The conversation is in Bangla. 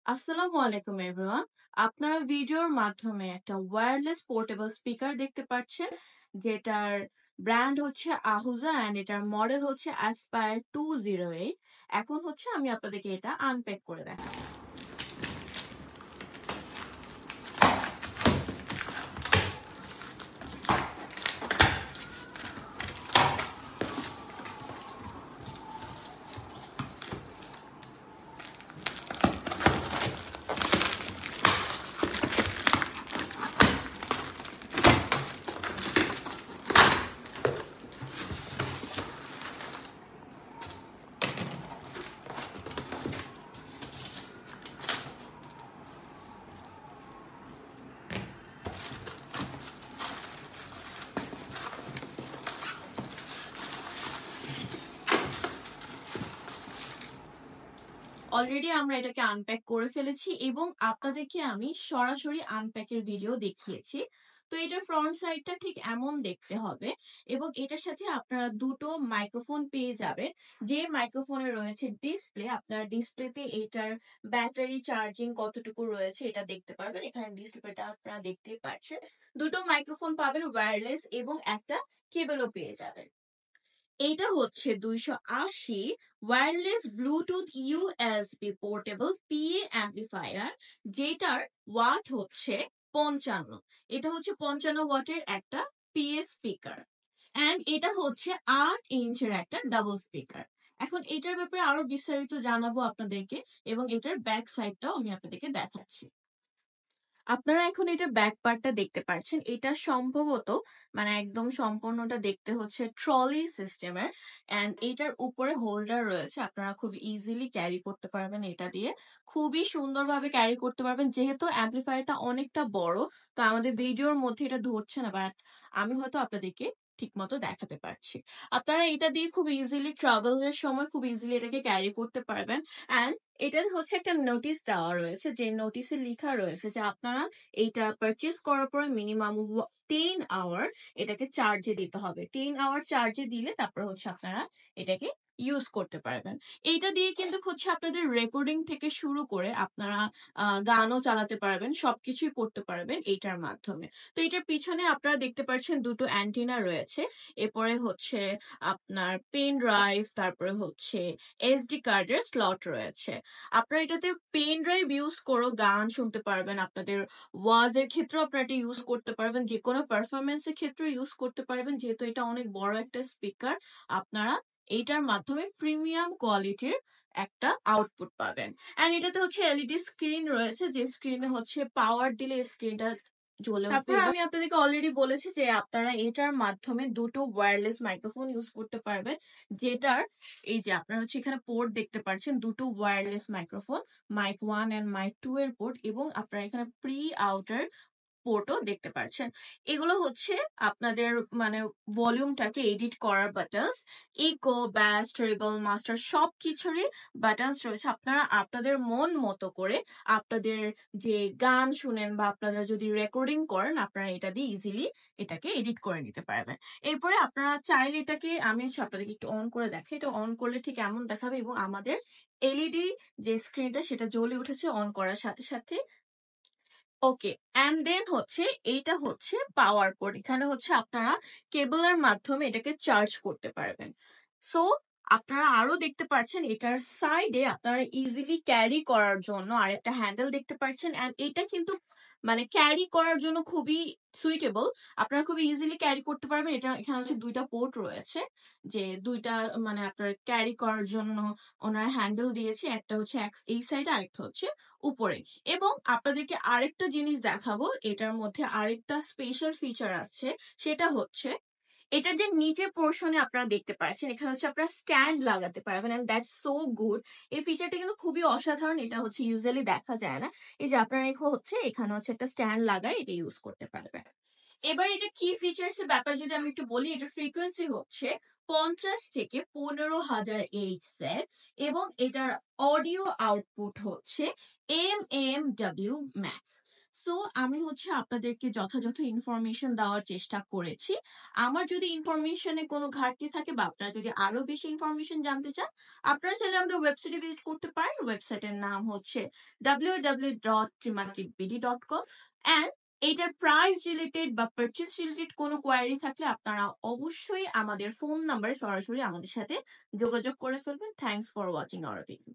আসসালামু আলাইকুম এভরিওয়ান। আপনারা ভিডিওর মাধ্যমে একটা ওয়্যারলেস পোর্টেবল স্পিকার দেখতে পাচ্ছেন, যেটার ব্র্যান্ড হচ্ছে আহুজা অ্যান্ড এটার মডেল হচ্ছে অ্যাসপায়ার 208। এখন হচ্ছে আমি আপনাদেরকে এটা আনপ্যাক করে দেখাবো। অলরেডি আমরা এটাকে আনপ্যাক করে ফেলেছি এবং আপনাদেরকে আমি সরাসরি আনপ্যাকের ভিডিও দেখিয়েছি। তো এটার ফ্রন্ট সাইডটা ঠিক এমন দেখতে হবে এবং এটার সাথে আপনারা দুটো মাইক্রোফোন পেয়ে যাবেন। যে মাইক্রোফোনে রয়েছে ডিসপ্লে, আপনারা ডিসপ্লেতে এটার ব্যাটারি চার্জিং কতটুকু রয়েছে এটা দেখতে পারবেন। এখানে ডিসপ্লেটা আপনারা দেখতেই পাচ্ছেন। দুটো মাইক্রোফোন পাবেন ওয়্যারলেস এবং একটা কেবলও পেয়ে যাবেন। এইটা হচ্ছে 280 wireless Bluetooth USB portable PA amplifier, যেটার ওয়াট হচ্ছে 55। এটা হচ্ছে 55 ওয়াটের একটা পিএ স্পিকার অ্যান্ড এটা হচ্ছে 8 ইঞ্চের একটা ডাবল স্পিকার। এখন এটার ব্যাপারে আরো বিস্তারিত জানাবো আপনাদেরকে এবং এটার ব্যাক সাইডটাও আমি আপনাদেরকে দেখাচ্ছি। আপনারা এখন এটা ব্যাক পার্টটা দেখতে পাচ্ছেন। এটা সম্ভবত একদম সম্পূর্ণটা দেখতে হচ্ছে ট্রলি সিস্টেমের এন্ড এটার উপরে হোল্ডার রয়েছে। আপনারা খুব ইজিলি ক্যারি করতে পারবেন, এটা দিয়ে খুবই সুন্দরভাবে ক্যারি করতে পারবেন। যেহেতু অ্যাম্পলিফায়ারটা অনেকটা বড়, তো আমাদের ভিডিওর মধ্যে এটা ধরছে না, বাট আমি হয়তো আপনাদেরকে ঠিক মতো দেখাতে পারছি। আপনারা এটা দিয়ে খুব ইজিলি ট্রাভেলের সময় খুব ইজিলি এটাকে ক্যারি করতে পারবেন। অ্যান্ড এটার হচ্ছে একটা নোটিশ দেওয়া রয়েছে, যে নোটিশে লেখা রয়েছে যে আপনারা এইটা পারচেজ করার পরে মিনিমাম 10 আওয়ার এটাকে চার্জে দিতে হবে। 10 আওয়ার চার্জে দিলে তারপর হচ্ছে আপনারা এটাকে ইউজ করতে পারবেন। এইটা দিয়ে কিন্তু হচ্ছে আপনাদের রেকর্ডিং থেকে শুরু করে আপনারা গানও চালাতে পারবেন, সবকিছুই করতে পারবেন এইটার মাধ্যমে। তো এটার পিছনে আপনারা দেখতে পাচ্ছেন দুটো অ্যান্টিনা রয়েছে। এরপরে হচ্ছে আপনার পেন ড্রাইভ, তারপরে হচ্ছে এসডি কার্ডের স্লট রয়েছে। আপনারা এটাতে পেন ড্রাইভ ইউজ করে গান শুনতে পারবেন, আপনাদের ওয়াজের ক্ষেত্রেও আপনারা এটা ইউজ করতে পারবেন, যে কোনো পারফরমেন্সের ক্ষেত্রে ইউজ করতে পারবেন। যেহেতু এটা অনেক বড় একটা স্পিকার, আপনারা এইটার মাধ্যমে প্রিমিয়াম কোয়ালিটির একটা আউটপুট পাবেন। এন্ড এটাতে হচ্ছে এলইডি স্ক্রিন রয়েছে, যে স্ক্রিনে হচ্ছে পাওয়ার দিলে স্ক্রিনটা জ্বলে উঠবে। তারপর আমি আপনাদেরকে অলরেডি বলেছি যে আপনারা এটার মাধ্যমে দুটো ওয়্যারলেস মাইক্রোফোন ইউজ করতে পারবেন, যেটার এই যে আপনারা হচ্ছে এখানে পোর্ট দেখতে পাচ্ছেন, দুটো wireless microphone, mic 1 and mic 2 এর পোর্ট, এবং আপনারা এখানে প্রি আউটার পোর্টও দেখতে পাচ্ছেন। এগুলো হচ্ছে আপনাদের ভলিউমটাকে এডিট করার বাটনস। ইকো, ব্যাস, ট্রেবল, মাস্টার সবকিছুরই বাটনস রয়েছে। আপনারা আপনাদের মন মতো করে আপনাদের যে গান শুনেন বা আপনারা যদি রেকর্ডিং করেন, আপনারা এটা দিয়ে ইজিলি এটাকে এডিট করে নিতে পারবেন। এরপরে আপনারা চাইলে এটাকে, আমি হচ্ছে আপনাদেরকে একটু অন করে দেখাই। এটা অন করলে ঠিক এমন দেখাবে এবং আমাদের এলইডি যে স্ক্রিনটা সেটা জ্বলে উঠেছে অন করার সাথে সাথে। ওকে, অ্যান্ড দেন হচ্ছে এইটা হচ্ছে পাওয়ার পোর্ট। এখানে হচ্ছে আপনারা কেবলের মাধ্যমে এটাকে চার্জ করতে পারবেন। সো আপনারা আরো দেখতে পাচ্ছেন এটার সাইডে আপনারা ইজিলি ক্যারি করার জন্য আরেকটা হ্যান্ডেল দেখতে পাচ্ছেন। অ্যান্ড এটা কিন্তু ক্যারি করার জন্য খুবই সুইটেবল, আপনারা খুবই ইজিলি ক্যারি করতে পারবেন। এটা এখানে হচ্ছে দুইটা পোর্ট রয়েছে, যে দুইটা আপনার ক্যারি করার জন্য ওনার হ্যান্ডেল দিয়েছে। একটা হচ্ছে এই সাইডে, আরেকটা হচ্ছে উপরে। এবং আপনাদেরকে আরেকটা জিনিস দেখাবো, এটার মধ্যে আরেকটা স্পেশাল ফিচার আছে। সেটা হচ্ছে এটার যে নিচে পোর্শনে আপনারা দেখতে পাচ্ছেন, এখানে হচ্ছে আপনারা স্ট্যান্ড লাগাতে পারবেন। And that's so good. এই ফিচারটা কিন্তু খুবই অসাধারণ, এটা হচ্ছে ইউজুয়ালি দেখা যায় না। এই যে আপনারা এখানে হচ্ছে একটা স্ট্যান্ড লাগায় এটা ইউজ করতে পারবেন। এবার এটা কি ফিচার্স এর ব্যাপার যদি আমি একটু বলি, এটার ফ্রিকোয়েন্সি হচ্ছে 50 থেকে 15,000 এইচজেড এবং এটার অডিও আউটপুট হচ্ছে MMW ম্যাক্স। সো আমি হচ্ছে আপনাদেরকে যথাযথ ইনফরমেশন দেওয়ার চেষ্টা করেছি। আমার যদি ইনফরমেশনে কোনো ঘাটতি থাকে বা আপনারা যদি আরো বেশি ইনফরমেশন জানতে চান, আপনারা চাইলে আমাদের ওয়েবসাইটে ভিজিট করতে পারেন। ওয়েবসাইটের নাম হচ্ছে www.trimaticbd.com অ্যান্ড এটার প্রাইস রিলেটেড বা পারচেজ রিলেটেড কোনো কোয়ারি থাকলে আপনারা অবশ্যই আমাদের ফোন নাম্বারে সরাসরি আমাদের সাথে যোগাযোগ করে ফেলবেন। Thanks for watching hour video.